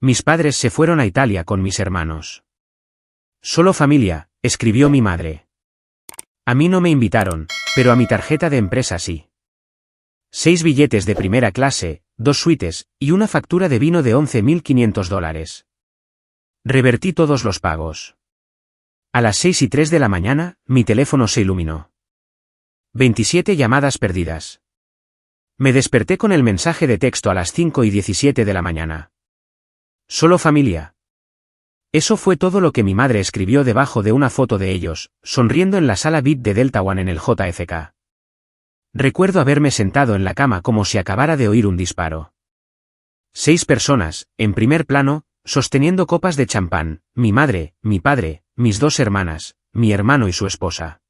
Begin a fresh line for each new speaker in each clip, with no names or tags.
Mis padres se fueron a Italia con mis hermanos. Solo familia, escribió mi madre. A mí no me invitaron, pero a mi tarjeta de empresa sí. 6 billetes de primera clase, 2 suites, y una factura de vino de $11.500. Revertí todos los pagos. A las 6:03 de la mañana, mi teléfono se iluminó. 27 llamadas perdidas. Me desperté con el mensaje de texto a las 5:17 de la mañana. Solo familia. Eso fue todo lo que mi madre escribió debajo de una foto de ellos, sonriendo en la sala VIP de Delta One en el JFK. Recuerdo haberme sentado en la cama como si acabara de oír un disparo. 6 personas, en primer plano, sosteniendo copas de champán, mi madre, mi padre, mis 2 hermanas, mi hermano y su esposa.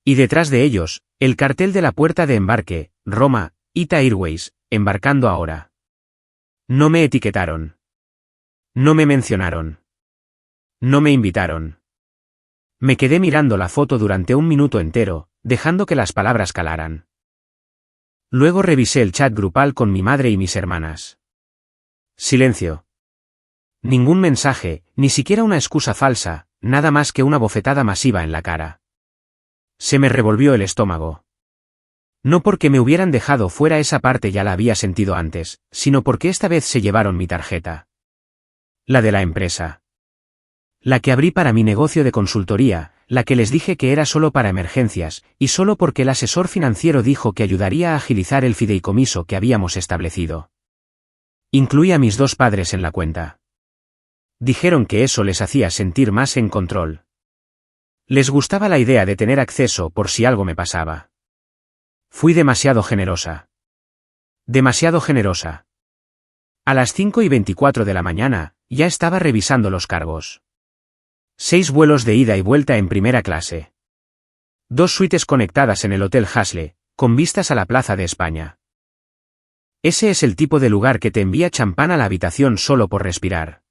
Y detrás de ellos, el cartel de la puerta de embarque, Roma, Ita Airways, embarcando ahora. No me etiquetaron. No me mencionaron. No me invitaron. Me quedé mirando la foto durante un minuto entero, dejando que las palabras calaran. Luego revisé el chat grupal con mi madre y mis hermanas. Silencio. Ningún mensaje, ni siquiera una excusa falsa, nada más que una bofetada masiva en la cara. Se me revolvió el estómago. No porque me hubieran dejado fuera esa parte, ya la había sentido antes, sino porque esta vez se llevaron mi tarjeta. La de la empresa. La que abrí para mi negocio de consultoría, la que les dije que era solo para emergencias, y solo porque el asesor financiero dijo que ayudaría a agilizar el fideicomiso que habíamos establecido. Incluí a mis 2 padres en la cuenta. Dijeron que eso les hacía sentir más en control. Les gustaba la idea de tener acceso por si algo me pasaba. Fui demasiado generosa. Demasiado generosa. A las 5:24 de la mañana, ya estaba revisando los cargos. 6 vuelos de ida y vuelta en primera clase. 2 suites conectadas en el Hotel Hasle, con vistas a la Plaza de España. Ese es el tipo de lugar que te envía champán a la habitación solo por respirar.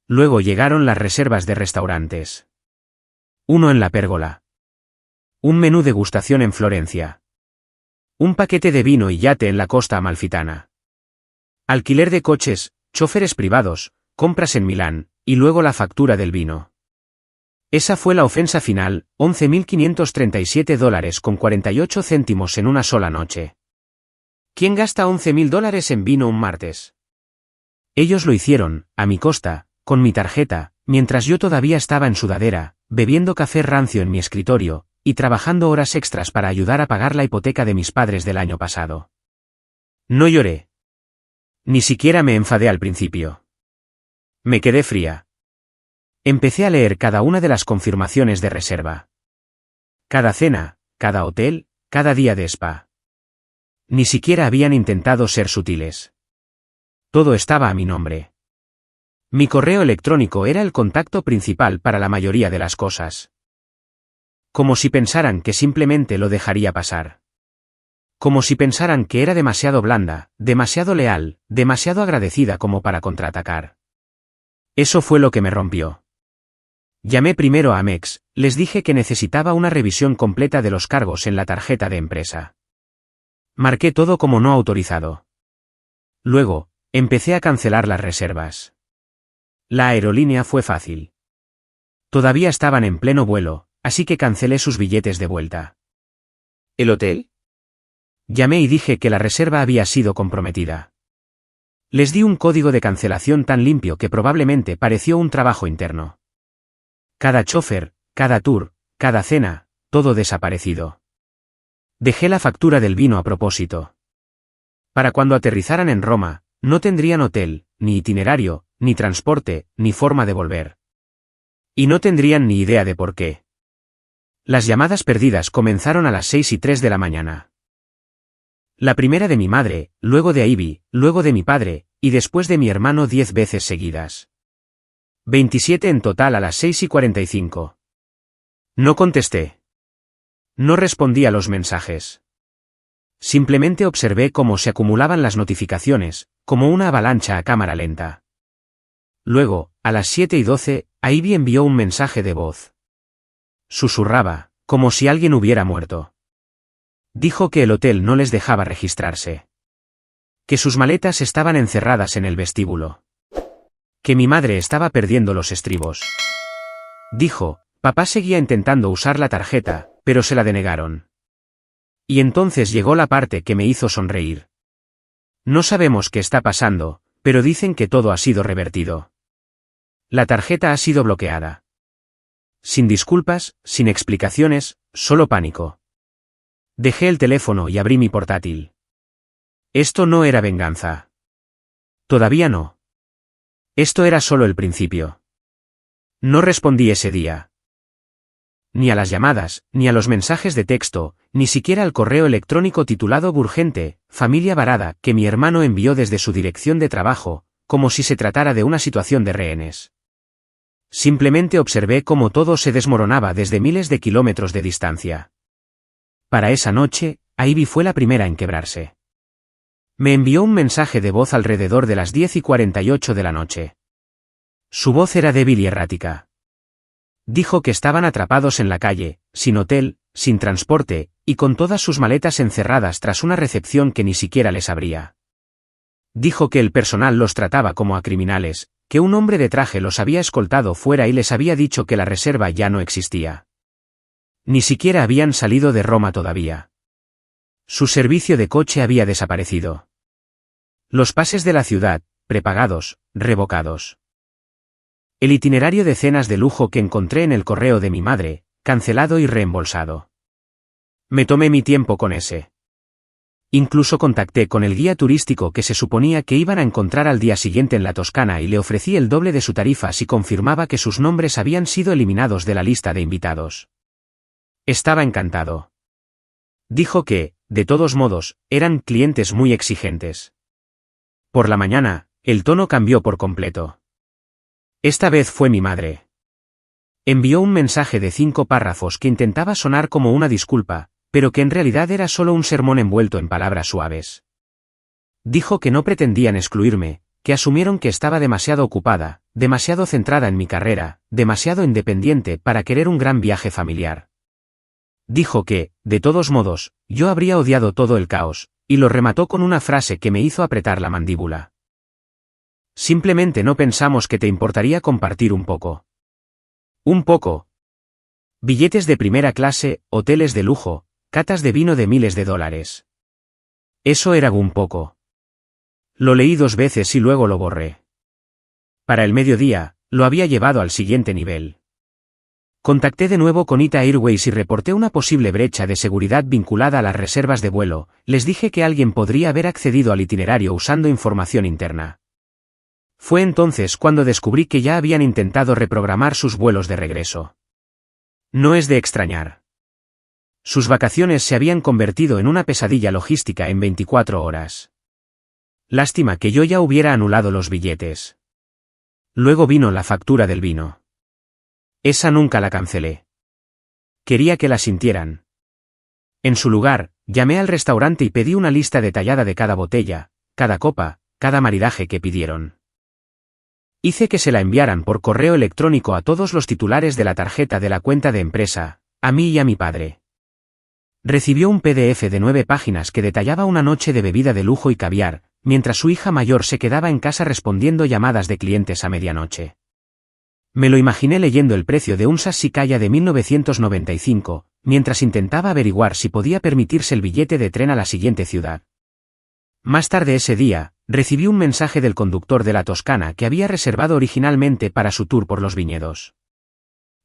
Luego llegaron las reservas de restaurantes. Uno en la Pérgola. Un menú degustación en Florencia. Un paquete de vino y yate en la costa amalfitana. Alquiler de coches, choferes privados, compras en Milán, y luego la factura del vino. Esa fue la ofensa final, $11.537 con 48 céntimos en una sola noche. ¿Quién gasta $11.000 en vino un martes? Ellos lo hicieron, a mi costa, con mi tarjeta, mientras yo todavía estaba en sudadera, bebiendo café rancio en mi escritorio, y trabajando horas extras para ayudar a pagar la hipoteca de mis padres del año pasado. No lloré. Ni siquiera me enfadé al principio. Me quedé fría. Empecé a leer cada una de las confirmaciones de reserva. Cada cena, cada hotel, cada día de spa. Ni siquiera habían intentado ser sutiles. Todo estaba a mi nombre. Mi correo electrónico era el contacto principal para la mayoría de las cosas. Como si pensaran que simplemente lo dejaría pasar. Como si pensaran que era demasiado blanda, demasiado leal, demasiado agradecida como para contraatacar. Eso fue lo que me rompió. Llamé primero a Amex, les dije que necesitaba una revisión completa de los cargos en la tarjeta de empresa. Marqué todo como no autorizado. Luego, empecé a cancelar las reservas. La aerolínea fue fácil. Todavía estaban en pleno vuelo, así que cancelé sus billetes de vuelta.
¿El hotel?
Llamé y dije que la reserva había sido comprometida. Les di un código de cancelación tan limpio que probablemente pareció un trabajo interno. Cada chofer, cada tour, cada cena, todo desaparecido. Dejé la factura del vino a propósito. Para cuando aterrizaran en Roma, no tendrían hotel, ni itinerario, ni transporte, ni forma de volver. Y no tendrían ni idea de por qué. Las llamadas perdidas comenzaron a las 6:03 de la mañana. La primera de mi madre, luego de Ivy, luego de mi padre, y después de mi hermano 10 veces seguidas. 27 en total a las 6:45. No contesté. No respondí a los mensajes. Simplemente observé cómo se acumulaban las notificaciones, como una avalancha a cámara lenta. Luego, a las 7:12, Ivy envió un mensaje de voz. Susurraba, como si alguien hubiera muerto. Dijo que el hotel no les dejaba registrarse. Que sus maletas estaban encerradas en el vestíbulo. Que mi madre estaba perdiendo los estribos. Dijo, papá seguía intentando usar la tarjeta, pero se la denegaron. Y entonces llegó la parte que me hizo sonreír. No sabemos qué está pasando, pero dicen que todo ha sido revertido. La tarjeta ha sido bloqueada. Sin disculpas, sin explicaciones, solo pánico. Dejé el teléfono y abrí mi portátil. Esto no era venganza. Todavía no. Esto era solo el principio. No respondí ese día. Ni a las llamadas, ni a los mensajes de texto, ni siquiera al correo electrónico titulado Urgente, familia varada, que mi hermano envió desde su dirección de trabajo, como si se tratara de una situación de rehenes. Simplemente observé cómo todo se desmoronaba desde miles de kilómetros de distancia. Para esa noche, Ivy fue la primera en quebrarse. Me envió un mensaje de voz alrededor de las 10:48 de la noche. Su voz era débil y errática. Dijo que estaban atrapados en la calle, sin hotel, sin transporte, y con todas sus maletas encerradas tras una recepción que ni siquiera les abría. Dijo que el personal los trataba como a criminales, que un hombre de traje los había escoltado fuera y les había dicho que la reserva ya no existía. Ni siquiera habían salido de Roma todavía. Su servicio de coche había desaparecido. Los pases de la ciudad, prepagados, revocados. El itinerario de cenas de lujo que encontré en el correo de mi madre, cancelado y reembolsado. Me tomé mi tiempo con ese. Incluso contacté con el guía turístico que se suponía que iban a encontrar al día siguiente en la Toscana y le ofrecí el doble de su tarifa si confirmaba que sus nombres habían sido eliminados de la lista de invitados. Estaba encantado. Dijo que, de todos modos, eran clientes muy exigentes. Por la mañana, el tono cambió por completo. Esta vez fue mi madre. Envió un mensaje de 5 párrafos que intentaba sonar como una disculpa, pero que en realidad era solo un sermón envuelto en palabras suaves. Dijo que no pretendían excluirme, que asumieron que estaba demasiado ocupada, demasiado centrada en mi carrera, demasiado independiente para querer un gran viaje familiar. Dijo que, de todos modos, yo habría odiado todo el caos, y lo remató con una frase que me hizo apretar la mandíbula. Simplemente no pensamos que te importaría compartir un poco. Un poco. Billetes de primera clase, hoteles de lujo, catas de vino de miles de dólares. Eso era un poco. Lo leí 2 veces y luego lo borré. Para el mediodía, lo había llevado al siguiente nivel. Contacté de nuevo con Ita Airways y reporté una posible brecha de seguridad vinculada a las reservas de vuelo. Les dije que alguien podría haber accedido al itinerario usando información interna. Fue entonces cuando descubrí que ya habían intentado reprogramar sus vuelos de regreso. No es de extrañar. Sus vacaciones se habían convertido en una pesadilla logística en 24 horas. Lástima que yo ya hubiera anulado los billetes. Luego vino la factura del vino. Esa nunca la cancelé. Quería que la sintieran. En su lugar, llamé al restaurante y pedí una lista detallada de cada botella, cada copa, cada maridaje que pidieron. Hice que se la enviaran por correo electrónico a todos los titulares de la tarjeta de la cuenta de empresa, a mí y a mi padre. Recibió un PDF de 9 páginas que detallaba una noche de bebida de lujo y caviar, mientras su hija mayor se quedaba en casa respondiendo llamadas de clientes a medianoche. Me lo imaginé leyendo el precio de un Sassicaia de 1995, mientras intentaba averiguar si podía permitirse el billete de tren a la siguiente ciudad. Más tarde ese día, recibí un mensaje del conductor de la Toscana que había reservado originalmente para su tour por los viñedos.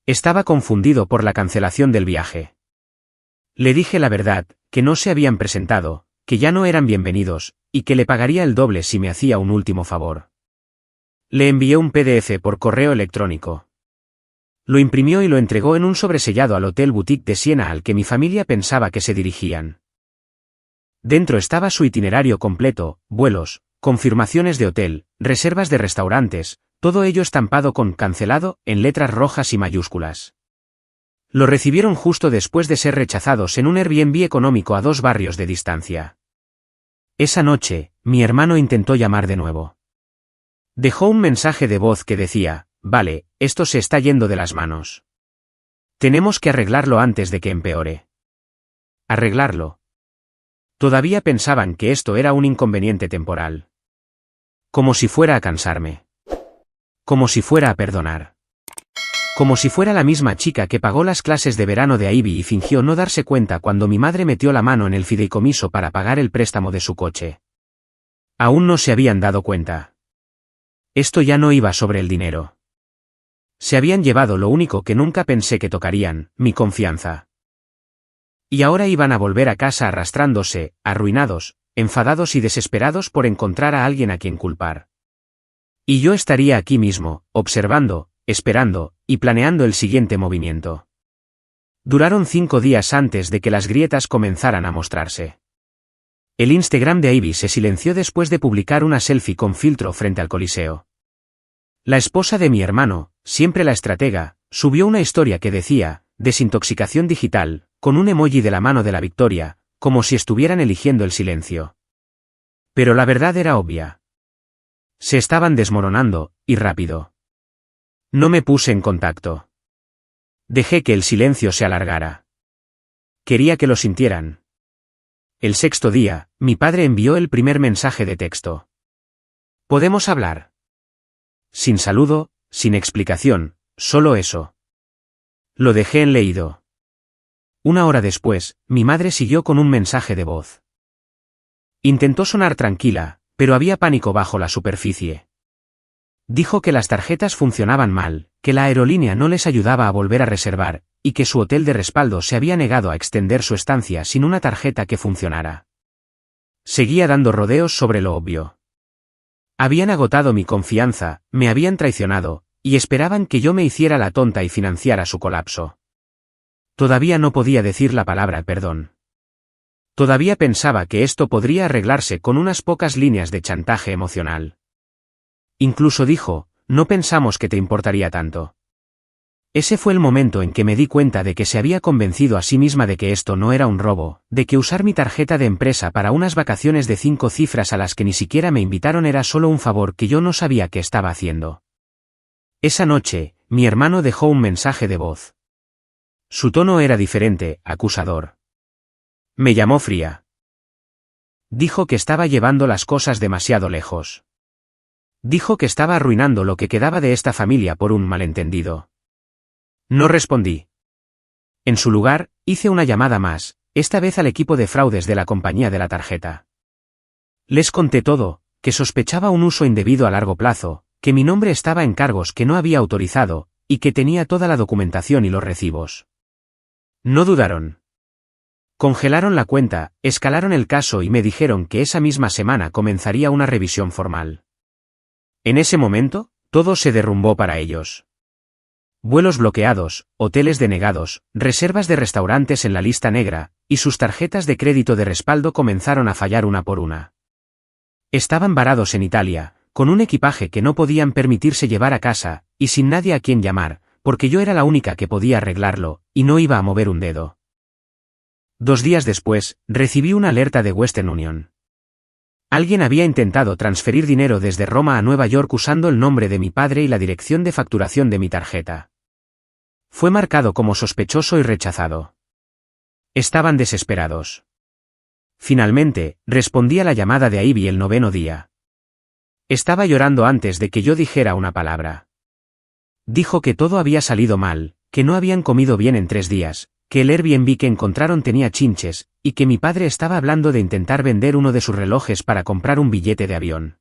Estaba confundido por la cancelación del viaje. Le dije la verdad, que no se habían presentado, que ya no eran bienvenidos, y que le pagaría el doble si me hacía un último favor. Le envié un PDF por correo electrónico. Lo imprimió y lo entregó en un sobresellado al Hotel Boutique de Siena al que mi familia pensaba que se dirigían. Dentro estaba su itinerario completo, vuelos, confirmaciones de hotel, reservas de restaurantes, todo ello estampado con «cancelado» en letras rojas y mayúsculas. Lo recibieron justo después de ser rechazados en un Airbnb económico a 2 barrios de distancia. Esa noche, mi hermano intentó llamar de nuevo. Dejó un mensaje de voz que decía, «Vale, esto se está yendo de las manos. Tenemos que arreglarlo antes de que empeore». Arreglarlo. Todavía pensaban que esto era un inconveniente temporal. Como si fuera a cansarme. como si fuera a perdonar. Como si fuera la misma chica que pagó las clases de verano de Ivy y fingió no darse cuenta cuando mi madre metió la mano en el fideicomiso para pagar el préstamo de su coche. Aún no se habían dado cuenta. Esto ya no iba sobre el dinero. Se habían llevado lo único que nunca pensé que tocarían, mi confianza. Y ahora iban a volver a casa arrastrándose, arruinados, enfadados y desesperados por encontrar a alguien a quien culpar. Y yo estaría aquí mismo, observando, esperando, y planeando el siguiente movimiento. Duraron 5 días antes de que las grietas comenzaran a mostrarse. El Instagram de Ivy se silenció después de publicar una selfie con filtro frente al Coliseo. La esposa de mi hermano, siempre la estratega, subió una historia que decía, desintoxicación digital, con un emoji de la mano de la victoria, como si estuvieran eligiendo el silencio. Pero la verdad era obvia. Se estaban desmoronando, y rápido. No me puse en contacto. Dejé que el silencio se alargara. Quería que lo sintieran. El 6º día, mi padre envió el primer mensaje de texto. ¿Podemos hablar? Sin saludo, sin explicación, solo eso. Lo dejé en leído. 1 hora después, mi madre siguió con un mensaje de voz. Intentó sonar tranquila, pero había pánico bajo la superficie. Dijo que las tarjetas funcionaban mal, que la aerolínea no les ayudaba a volver a reservar, y que su hotel de respaldo se había negado a extender su estancia sin una tarjeta que funcionara. Seguía dando rodeos sobre lo obvio. Habían agotado mi confianza, me habían traicionado, y esperaban que yo me hiciera la tonta y financiara su colapso. Todavía no podía decir la palabra perdón. Todavía pensaba que esto podría arreglarse con unas pocas líneas de chantaje emocional. Incluso dijo, no pensamos que te importaría tanto. Ese fue el momento en que me di cuenta de que se había convencido a sí misma de que esto no era un robo, de que usar mi tarjeta de empresa para unas vacaciones de 5 cifras a las que ni siquiera me invitaron era solo un favor que yo no sabía que estaba haciendo. Esa noche, mi hermano dejó un mensaje de voz. Su tono era diferente, acusador. Me llamó fría. Dijo que estaba llevando las cosas demasiado lejos. Dijo que estaba arruinando lo que quedaba de esta familia por un malentendido. No respondí. En su lugar, hice una llamada más, esta vez al equipo de fraudes de la compañía de la tarjeta. Les conté todo, que sospechaba un uso indebido a largo plazo, que mi nombre estaba en cargos que no había autorizado, y que tenía toda la documentación y los recibos. No dudaron. Congelaron la cuenta, escalaron el caso y me dijeron que esa misma semana comenzaría una revisión formal. En ese momento, todo se derrumbó para ellos. Vuelos bloqueados, hoteles denegados, reservas de restaurantes en la lista negra, y sus tarjetas de crédito de respaldo comenzaron a fallar una por una. Estaban varados en Italia, con un equipaje que no podían permitirse llevar a casa, y sin nadie a quien llamar, porque yo era la única que podía arreglarlo, y no iba a mover un dedo. 2 días después, recibí una alerta de Western Union. Alguien había intentado transferir dinero desde Roma a Nueva York usando el nombre de mi padre y la dirección de facturación de mi tarjeta. Fue marcado como sospechoso y rechazado. Estaban desesperados. Finalmente, respondí a la llamada de Ivy el 9º día. Estaba llorando antes de que yo dijera una palabra. Dijo que todo había salido mal, que no habían comido bien en 3 días, que el Airbnb que encontraron tenía chinches, y que mi padre estaba hablando de intentar vender uno de sus relojes para comprar un billete de avión.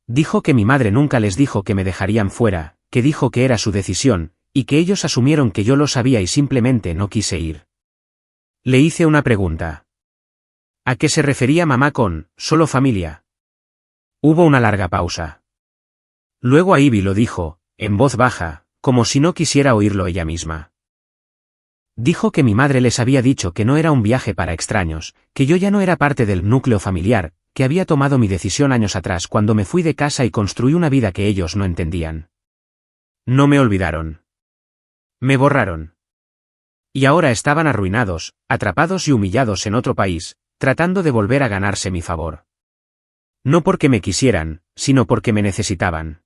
Dijo que mi madre nunca les dijo que me dejarían fuera, que dijo que era su decisión, y que ellos asumieron que yo lo sabía y simplemente no quise ir. Le hice una pregunta. ¿A qué se refería mamá con solo familia? Hubo una larga pausa. Luego Ivy lo dijo, en voz baja, como si no quisiera oírlo ella misma. Dijo que mi madre les había dicho que no era un viaje para extraños, que yo ya no era parte del núcleo familiar, que había tomado mi decisión años atrás cuando me fui de casa y construí una vida que ellos no entendían. No me olvidaron. Me borraron. Y ahora estaban arruinados, atrapados y humillados en otro país, tratando de volver a ganarse mi favor. No porque me quisieran, sino porque me necesitaban.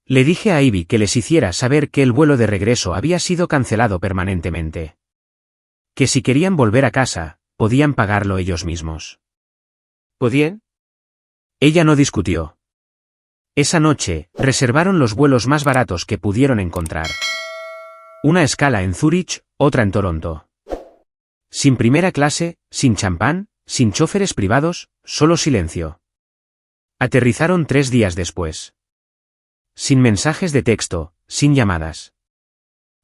Le dije a Ivy que les hiciera saber que el vuelo de regreso había sido cancelado permanentemente. Que si querían volver a casa, podían pagarlo ellos mismos.
¿Podían?
Ella no discutió. Esa noche, reservaron los vuelos más baratos que pudieron encontrar. Una escala en Zúrich, otra en Toronto. Sin primera clase, sin champán, sin choferes privados, solo silencio. Aterrizaron 3 días después. Sin mensajes de texto, sin llamadas.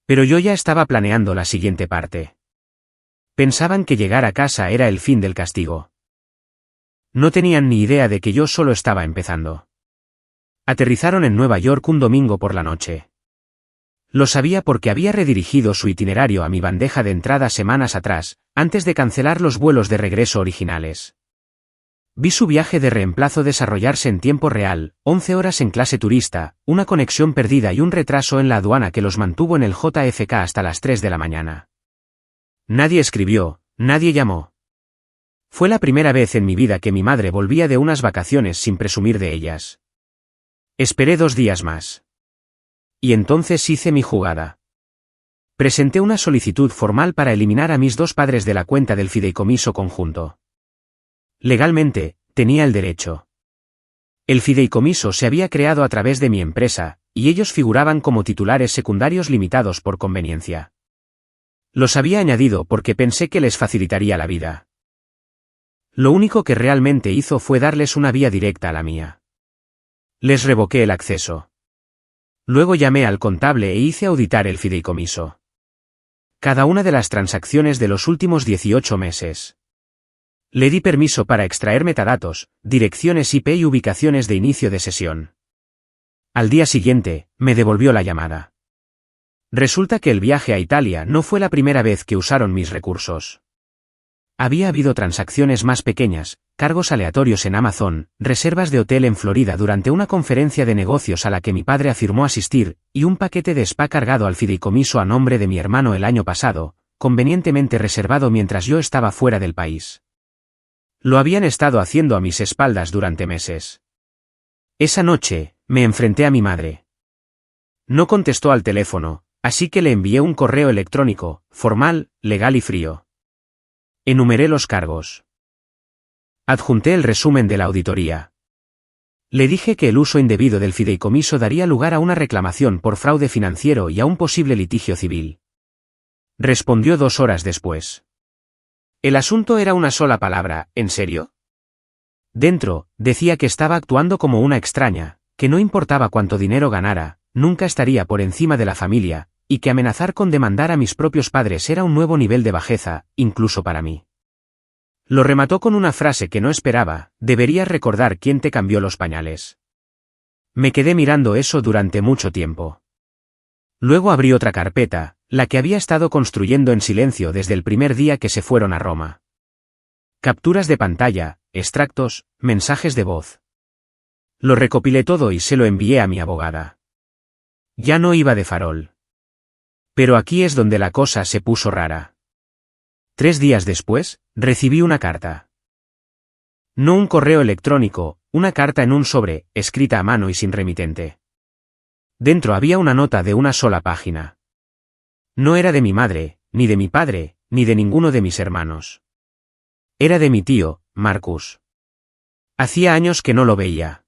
Pero yo ya estaba planeando la siguiente parte. Pensaban que llegar a casa era el fin del castigo. No tenían ni idea de que yo solo estaba empezando. Aterrizaron en Nueva York un domingo por la noche. Lo sabía porque había redirigido su itinerario a mi bandeja de entrada semanas atrás, antes de cancelar los vuelos de regreso originales. Vi su viaje de reemplazo desarrollarse en tiempo real, 11 horas en clase turista, una conexión perdida y un retraso en la aduana que los mantuvo en el JFK hasta las 3 de la mañana. Nadie escribió, nadie llamó. Fue la primera vez en mi vida que mi madre volvía de unas vacaciones sin presumir de ellas. Esperé 2 días más. Y entonces hice mi jugada. Presenté una solicitud formal para eliminar a mis 2 padres de la cuenta del fideicomiso conjunto. Legalmente, tenía el derecho. El fideicomiso se había creado a través de mi empresa, y ellos figuraban como titulares secundarios limitados por conveniencia. Los había añadido porque pensé que les facilitaría la vida. Lo único que realmente hizo fue darles una vía directa a la mía. Les revoqué el acceso. Luego llamé al contable e hice auditar el fideicomiso. Cada una de las transacciones de los últimos 18 meses. Le di permiso para extraer metadatos, direcciones IP y ubicaciones de inicio de sesión. Al día siguiente, me devolvió la llamada. Resulta que el viaje a Italia no fue la primera vez que usaron mis recursos. Había habido transacciones más pequeñas, cargos aleatorios en Amazon, reservas de hotel en Florida durante una conferencia de negocios a la que mi padre afirmó asistir, y un paquete de spa cargado al fideicomiso a nombre de mi hermano el año pasado, convenientemente reservado mientras yo estaba fuera del país. Lo habían estado haciendo a mis espaldas durante meses. Esa noche, me enfrenté a mi madre. No contestó al teléfono, así que le envié un correo electrónico, formal, legal y frío. Enumeré los cargos. Adjunté el resumen de la auditoría. Le dije que el uso indebido del fideicomiso daría lugar a una reclamación por fraude financiero y a un posible litigio civil. Respondió 2 horas después. El asunto era una sola palabra, ¿en serio? Dentro, decía que estaba actuando como una extraña, que no importaba cuánto dinero ganara, nunca estaría por encima de la familia, y que amenazar con demandar a mis propios padres era un nuevo nivel de bajeza, incluso para mí. Lo remató con una frase que no esperaba: deberías recordar quién te cambió los pañales. Me quedé mirando eso durante mucho tiempo. Luego abrí otra carpeta, la que había estado construyendo en silencio desde el primer día que se fueron a Roma. Capturas de pantalla, extractos, mensajes de voz. Lo recopilé todo y se lo envié a mi abogada. Ya no iba de farol. Pero aquí es donde la cosa se puso rara. 3 días después, recibí una carta. No un correo electrónico, una carta en un sobre, escrita a mano y sin remitente. Dentro había una nota de una sola página. No era de mi madre, ni de mi padre, ni de ninguno de mis hermanos. Era de mi tío, Marcus. Hacía años que no lo veía.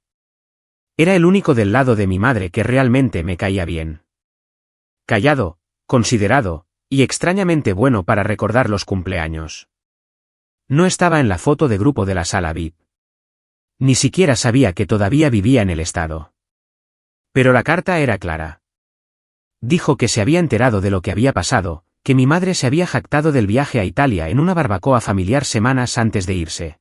Era el único del lado de mi madre que realmente me caía bien. Callado, considerado, y extrañamente bueno para recordar los cumpleaños. No estaba en la foto de grupo de la sala VIP. Ni siquiera sabía que todavía vivía en el estado. Pero la carta era clara. Dijo que se había enterado de lo que había pasado, que mi madre se había jactado del viaje a Italia en una barbacoa familiar semanas antes de irse.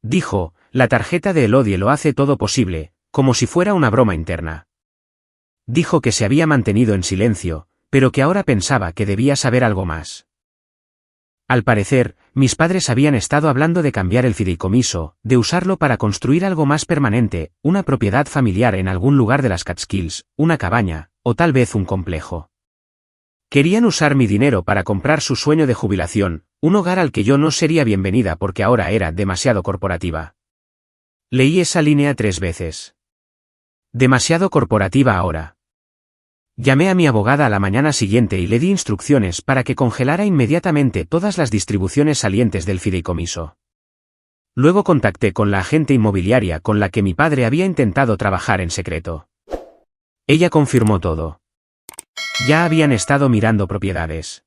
Dijo, la tarjeta de Elodie lo hace todo posible, como si fuera una broma interna. Dijo que se había mantenido en silencio, pero que ahora pensaba que debía saber algo más. Al parecer, mis padres habían estado hablando de cambiar el fideicomiso, de usarlo para construir algo más permanente, una propiedad familiar en algún lugar de las Catskills, una cabaña, o tal vez un complejo. Querían usar mi dinero para comprar su sueño de jubilación, un hogar al que yo no sería bienvenida porque ahora era demasiado corporativa. Leí esa línea 3 veces. Demasiado corporativa ahora. Llamé a mi abogada a la mañana siguiente y le di instrucciones para que congelara inmediatamente todas las distribuciones salientes del fideicomiso. Luego contacté con la agente inmobiliaria con la que mi padre había intentado trabajar en secreto. Ella confirmó todo. Ya habían estado mirando propiedades.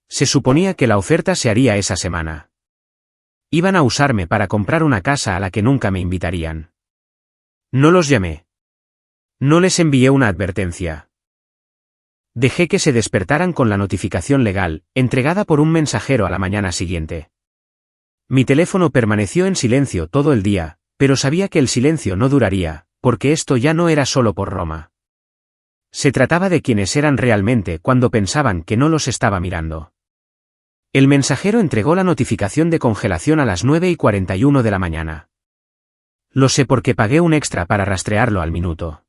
Se suponía que la oferta se haría esa semana. Iban a usarme para comprar una casa a la que nunca me invitarían. No los llamé. No les envié una advertencia. Dejé que se despertaran con la notificación legal, entregada por un mensajero a la mañana siguiente. Mi teléfono permaneció en silencio todo el día, pero sabía que el silencio no duraría, porque esto ya no era solo por Roma. Se trataba de quienes eran realmente cuando pensaban que no los estaba mirando. El mensajero entregó la notificación de congelación a las 9:41 de la mañana. Lo sé porque pagué un extra para rastrearlo al minuto.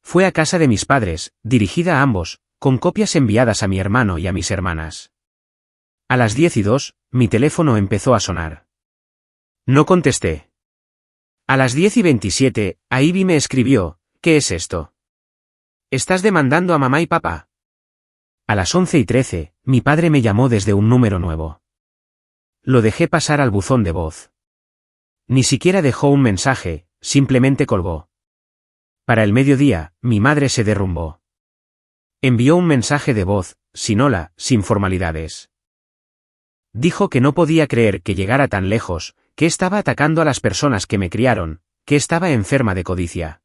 Fue a casa de mis padres, dirigida a ambos, con copias enviadas a mi hermano y a mis hermanas. A las 10:02, mi teléfono empezó a sonar. No contesté. A las 10:27, Ivy me escribió: ¿qué es esto? ¿Estás demandando a mamá y papá? A las 11:13, mi padre me llamó desde un número nuevo. Lo dejé pasar al buzón de voz. Ni siquiera dejó un mensaje, simplemente colgó. Para el mediodía, mi madre se derrumbó. Envió un mensaje de voz, sin hola, sin formalidades. Dijo que no podía creer que llegara tan lejos, que estaba atacando a las personas que me criaron, que estaba enferma de codicia.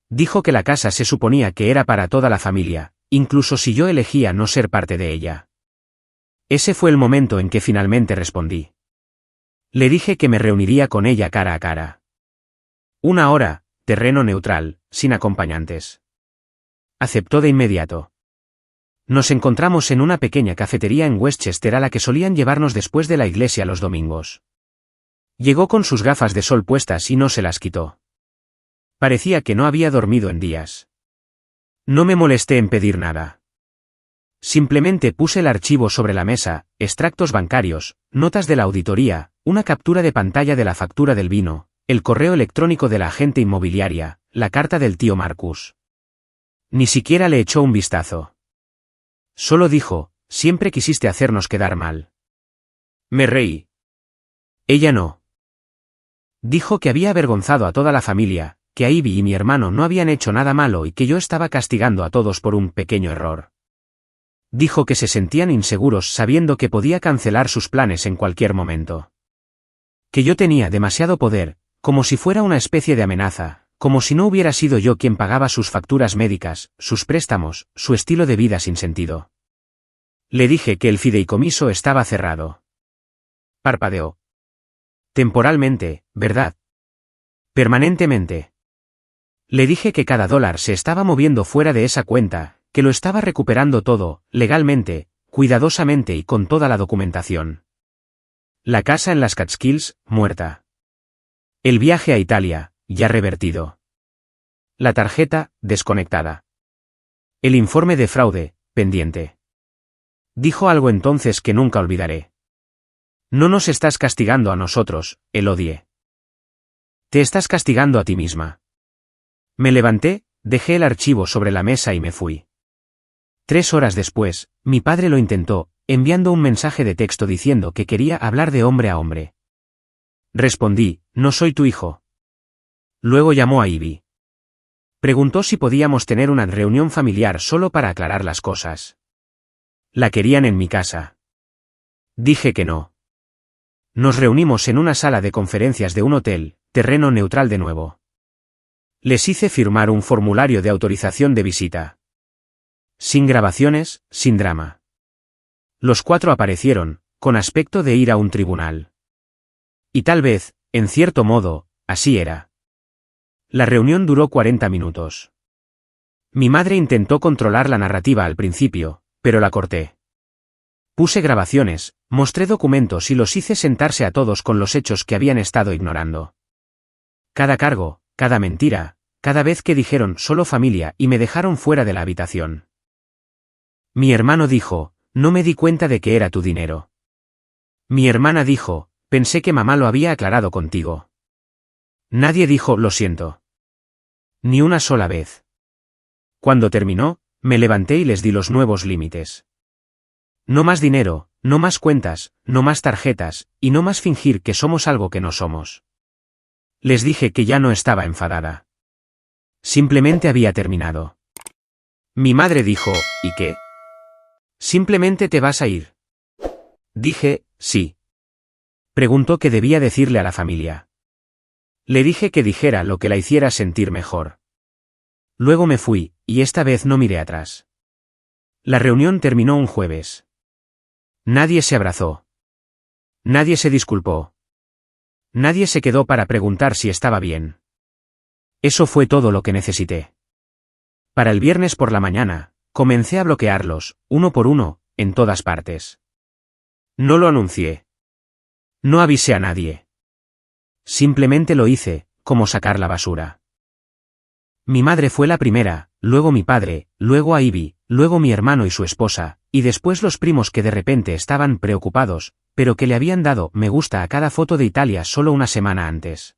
Dijo que la casa se suponía que era para toda la familia, incluso si yo elegía no ser parte de ella. Ese fue el momento en que finalmente respondí. Le dije que me reuniría con ella cara a cara. 1 hora, terreno neutral, sin acompañantes. Aceptó de inmediato. Nos encontramos en una pequeña cafetería en Westchester a la que solían llevarnos después de la iglesia los domingos. Llegó con sus gafas de sol puestas y no se las quitó. Parecía que no había dormido en días. No me molesté en pedir nada. Simplemente puse el archivo sobre la mesa, extractos bancarios, notas de la auditoría, una captura de pantalla de la factura del vino, el correo electrónico de la agente inmobiliaria, la carta del tío Marcus. Ni siquiera le echó un vistazo. Solo dijo: siempre quisiste hacernos quedar mal. Me reí. Ella no. Dijo que había avergonzado a toda la familia, que Ivy y mi hermano no habían hecho nada malo y que yo estaba castigando a todos por un pequeño error. Dijo que se sentían inseguros sabiendo que podía cancelar sus planes en cualquier momento. Que yo tenía demasiado poder, como si fuera una especie de amenaza, como si no hubiera sido yo quien pagaba sus facturas médicas, sus préstamos, su estilo de vida sin sentido. Le dije que el fideicomiso estaba cerrado. Parpadeó. Temporalmente, ¿verdad? Permanentemente. Le dije que cada dólar se estaba moviendo fuera de esa cuenta, que lo estaba recuperando todo, legalmente, cuidadosamente y con toda la documentación. La casa en las Catskills, muerta. El viaje a Italia, ya revertido. La tarjeta, desconectada. El informe de fraude, pendiente. Dijo algo entonces que nunca olvidaré. No nos estás castigando a nosotros, Elodie. Te estás castigando a ti misma. Me levanté, dejé el archivo sobre la mesa y me fui. 3 horas después, mi padre lo intentó, enviando un mensaje de texto diciendo que quería hablar de hombre a hombre. Respondí: no soy tu hijo. Luego llamó a Ivy. Preguntó si podíamos tener una reunión familiar solo para aclarar las cosas. La querían en mi casa. Dije que no. Nos reunimos en una sala de conferencias de un hotel, terreno neutral de nuevo. Les hice firmar un formulario de autorización de visita. Sin grabaciones, sin drama. Los 4 aparecieron, con aspecto de ir a un tribunal. Y tal vez, en cierto modo, así era. La reunión duró 40 minutos. Mi madre intentó controlar la narrativa al principio, pero la corté. Puse grabaciones, mostré documentos y los hice sentarse a todos con los hechos que habían estado ignorando. Cada cargo, cada mentira, cada vez que dijeron solo familia y me dejaron fuera de la habitación. Mi hermano dijo: no me di cuenta de que era tu dinero. Mi hermana dijo: pensé que mamá lo había aclarado contigo. Nadie dijo: lo siento. Ni una sola vez. Cuando terminó, me levanté y les di los nuevos límites. No más dinero, No más cuentas, no más tarjetas, y no más fingir que somos algo que no somos. Les dije que ya no estaba enfadada. Simplemente había terminado. Mi madre dijo, ¿y qué? ¿Simplemente te vas a ir? Dije, sí. Preguntó qué debía decirle a la familia. Le dije que dijera lo que la hiciera sentir mejor. Luego me fui, y esta vez no miré atrás. La reunión terminó un jueves. Nadie se abrazó. Nadie se disculpó. Nadie se quedó para preguntar si estaba bien. Eso fue todo lo que necesité. Para el viernes por la mañana, comencé a bloquearlos, uno por uno, en todas partes. No lo anuncié. No avisé a nadie. Simplemente lo hice, como sacar la basura. Mi madre fue la primera, luego mi padre, luego a Ivy, luego mi hermano y su esposa, y después los primos que de repente estaban preocupados, pero que le habían dado me gusta a cada foto de Italia solo una semana antes.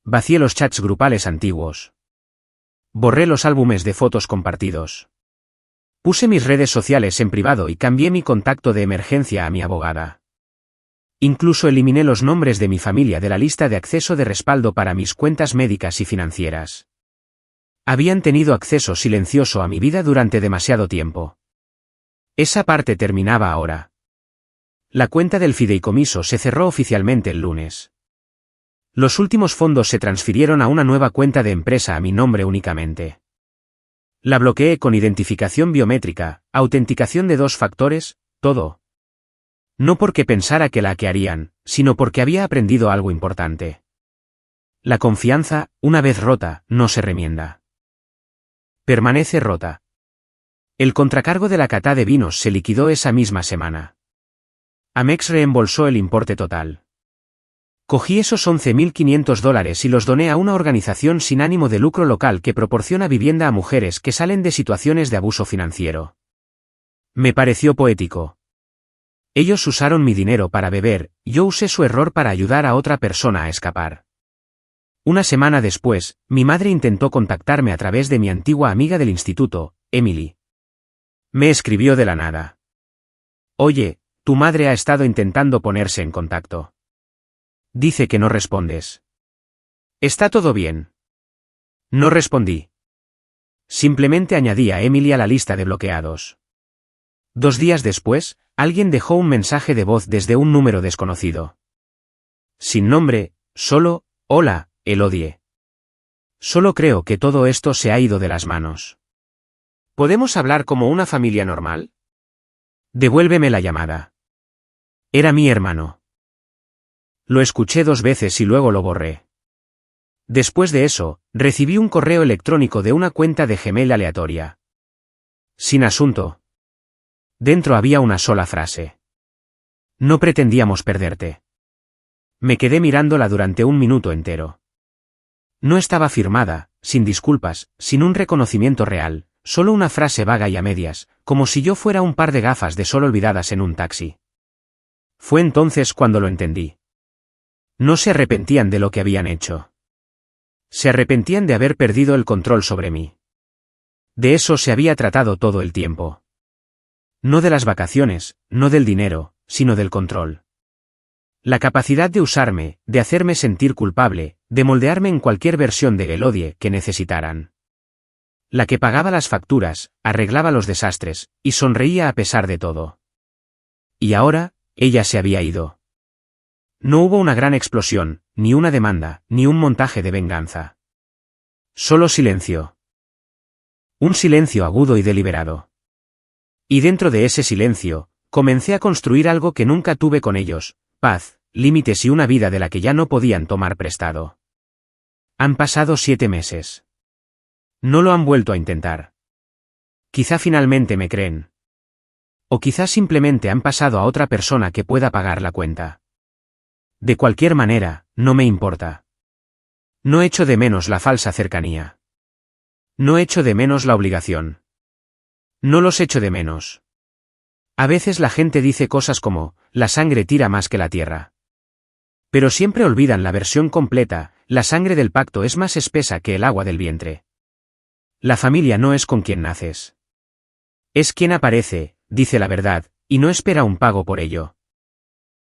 Vacié los chats grupales antiguos. Borré los álbumes de fotos compartidos. Puse mis redes sociales en privado y cambié mi contacto de emergencia a mi abogada. Incluso eliminé los nombres de mi familia de la lista de acceso de respaldo para mis cuentas médicas y financieras. Habían tenido acceso silencioso a mi vida durante demasiado tiempo. Esa parte terminaba ahora. La cuenta del fideicomiso se cerró oficialmente el lunes. Los últimos fondos se transfirieron a una nueva cuenta de empresa a mi nombre únicamente. La bloqueé con identificación biométrica, autenticación de 2 factores, todo. No porque pensara que la hackearían, sino porque había aprendido algo importante. La confianza, una vez rota, no se remienda. Permanece rota. El contracargo de la cata de vinos se liquidó esa misma semana. Amex reembolsó el importe total. Cogí esos $11.500 y los doné a una organización sin ánimo de lucro local que proporciona vivienda a mujeres que salen de situaciones de abuso financiero. Me pareció poético. Ellos usaron mi dinero para beber, yo usé su error para ayudar a otra persona a escapar. Una semana después, mi madre intentó contactarme a través de mi antigua amiga del instituto, Emily. Me escribió de la nada. Oye, tu madre ha estado intentando ponerse en contacto. Dice que no respondes. ¿Está todo bien? No respondí. Simplemente añadí a Emily a la lista de bloqueados. 2 días después, alguien dejó un mensaje de voz desde un número desconocido. Sin nombre, solo, hola, Elodie. Solo creo que todo esto se ha ido de las manos. ¿Podemos hablar como una familia normal? Devuélveme la llamada. Era mi hermano. Lo escuché 2 veces y luego lo borré. Después de eso, recibí un correo electrónico de una cuenta de Gmail aleatoria. Sin asunto. Dentro había una sola frase. No pretendíamos perderte. Me quedé mirándola durante 1 minuto entero. No estaba firmada, sin disculpas, sin un reconocimiento real, solo una frase vaga y a medias, como si yo fuera un par de gafas de sol olvidadas en un taxi. Fue entonces cuando lo entendí. No se arrepentían de lo que habían hecho. Se arrepentían de haber perdido el control sobre mí. De eso se había tratado todo el tiempo. No de las vacaciones, no del dinero, sino del control. La capacidad de usarme, de hacerme sentir culpable, de moldearme en cualquier versión de Elodie que necesitaran. La que pagaba las facturas, arreglaba los desastres, y sonreía a pesar de todo. Y ahora, ella se había ido. No hubo una gran explosión, ni una demanda, ni un montaje de venganza. Solo silencio. Un silencio agudo y deliberado. Y dentro de ese silencio, comencé a construir algo que nunca tuve con ellos: paz, límites y una vida de la que ya no podían tomar prestado. Han pasado 7 meses. No lo han vuelto a intentar. Quizá finalmente me creen. O quizá simplemente han pasado a otra persona que pueda pagar la cuenta. De cualquier manera, no me importa. No echo de menos la falsa cercanía. No echo de menos la obligación. No los echo de menos. A veces la gente dice cosas como, la sangre tira más que la tierra. Pero siempre olvidan la versión completa: la sangre del pacto es más espesa que el agua del vientre. La familia no es con quien naces. Es quien aparece, dice la verdad, Y no espera un pago por ello.